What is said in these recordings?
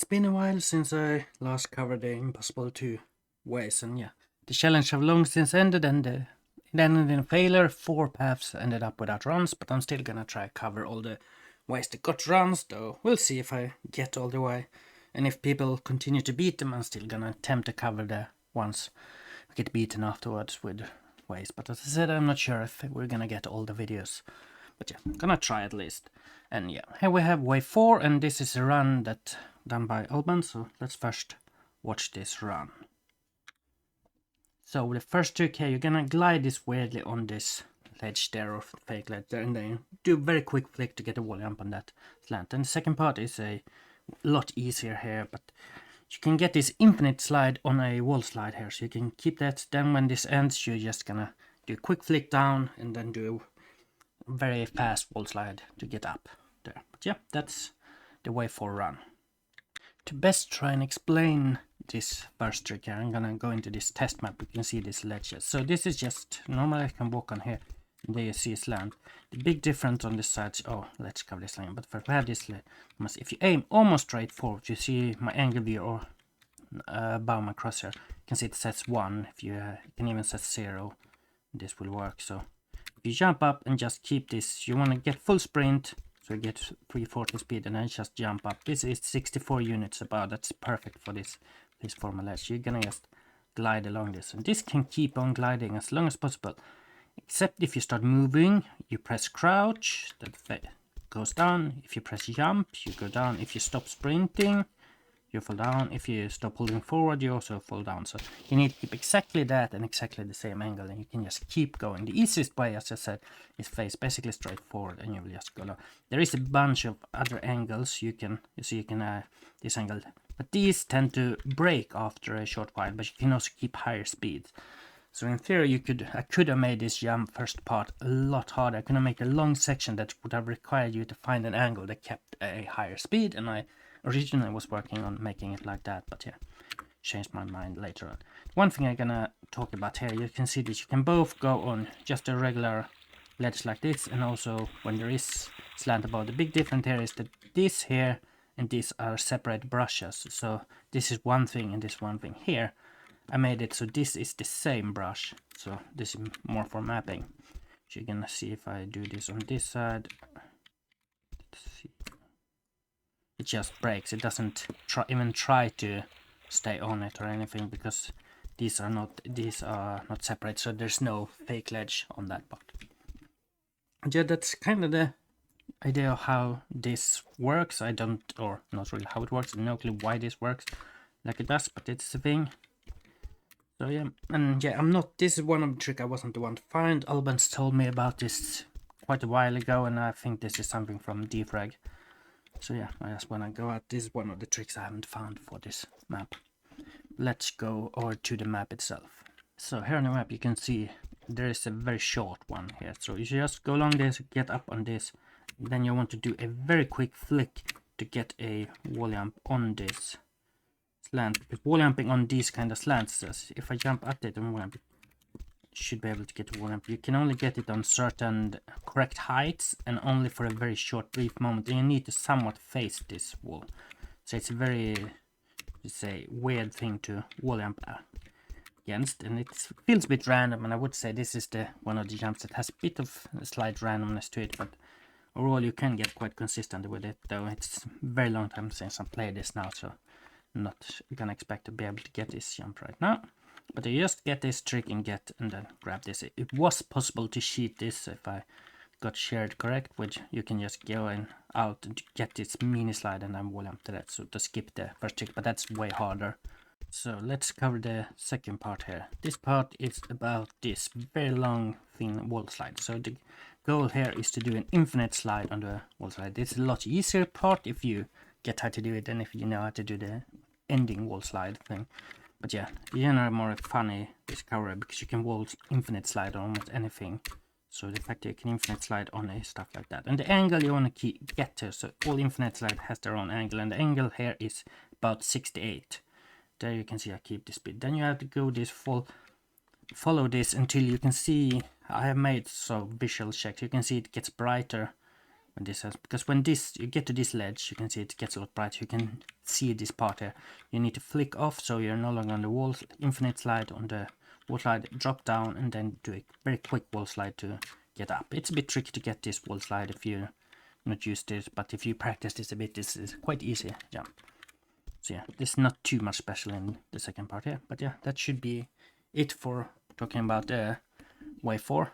been a while since I last covered the Impossible 2 ways, and yeah, the challenge have long since ended, and it ended in a failure. 4 paths ended up without runs, but I'm still gonna try cover all the ways that got runs, though we'll see if I get all the way. And if people continue to beat them, I'm still gonna attempt to cover the ones I get beaten afterwards with ways. But as I said, I'm not sure if we're gonna get all the videos. But yeah, gonna try at least. And yeah, here we have wave 4, and this is a run that done by Alban, so let's first watch this run. So the first trick here, you're gonna glide this weirdly on this ledge there, or fake ledge there, and then do a very quick flick to get a wall jump on that slant. And the second part is a lot easier here, but you can get this infinite slide on a wall slide here, so you can keep that. Then when this ends, you're just gonna do a quick flick down and then do very fast wall slide to get up there. But yeah, that's the way for run. To best try and explain this first trick here, I'm gonna go into this test map. You can see these ledges. So this is just normally I can walk on here, and there you see a slant. The big difference on this side, let's cover this line, but first we have this, if you aim almost straight forward, you see my angle view, or above my crosshair, you can see it says 1. If you can even set 0, this will work. So if you jump up and just keep this, you want to get full sprint, so you get 340 speed, and then just jump up. This is 64 units above. That's perfect for this formula. So you're gonna just glide along this, and this can keep on gliding as long as possible, except if you start moving, you press crouch, that goes down. If you press jump, you go down. If you stop sprinting, you fall down. If you stop holding forward, you also fall down. So you need to keep exactly that and exactly the same angle, and you can just keep going. The easiest way, as I said, is face basically straight forward, and you will just go down. There is a bunch of other angles you can this angle, but these tend to break after a short while, but you can also keep higher speeds. So in theory, I could have made this jump first part a lot harder. I could have made a long section that would have required you to find an angle that kept a higher speed, and I originally was working on making it like that, but yeah, changed my mind later on. One thing I'm gonna talk about here, you can see that you can both go on just a regular ledge like this, and also when there is slant above. The big difference here is that this here and these are separate brushes. So this is one thing and this one thing. Here I made it so this is the same brush, so this is more for mapping. So you're gonna see if I do this on this side, let's see, it just breaks. It doesn't even try to stay on it or anything, because these are not separate, so there's no fake ledge on that part. Yeah, that's kind of the idea of how this works. I don't, or not really how it works, no clue why this works like it does, but it's a thing. So yeah, and yeah, this is one of the tricks I wasn't the one to find. Albans told me about this quite a while ago, and I think this is something from Defrag. So yeah, I just want to go out. This is one of the tricks I haven't found for this map. Let's go over to the map itself. So here on the map you can see there is a very short one here. So you just go along this, get up on this, then you want to do a very quick flick to get a wall jump on this slant. Because wall jumping on these kind of slants, if I jump at it and wall jump, should be able to get a wall jump. You can only get it on certain correct heights and only for a very short brief moment, and you need to somewhat face this wall. So it's a very, it's a weird thing to wall jump against, and it feels a bit random, and I would say this is one of the jumps that has a bit of a slight randomness to it, but overall you can get quite consistent with it, though it's a very long time since I played this now, so I'm not gonna expect to be able to get this jump right now. But you just get this trick and then grab this. It was possible to cheat this if I got shared correct, which you can just go out and get this mini slide and then wall jump to that, so to skip the first trick, but that's way harder. So let's cover the second part here. This part is about this very long thin wall slide. So the goal here is to do an infinite slide on the wall slide. This is a lot easier part if you get how to do it than if you know how to do the ending wall slide thing. But yeah, generally more funny discovery, because you can wall infinite slide on almost anything. So the fact that you can infinite slide on stuff like that. And the angle you want to get to, so all infinite slide has their own angle, and the angle here is about 68. There you can see I keep the speed. Then you have to go this follow this until you can see, I have made so visual checks, you can see it gets brighter when this has, because when you get to this ledge, you can see it gets a lot brighter. You can see this part here. You need to flick off so you're no longer on the wall. Infinite slide on the wall slide, drop down, and then do a very quick wall slide to get up. It's a bit tricky to get this wall slide if you're not used to it, but if you practice this a bit, this is quite easy jump. So yeah, there's not too much special in the second part here, but yeah, that should be it for talking about wave 4.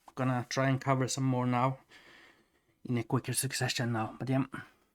I'm gonna try and cover some more now in a quicker succession now, but yeah,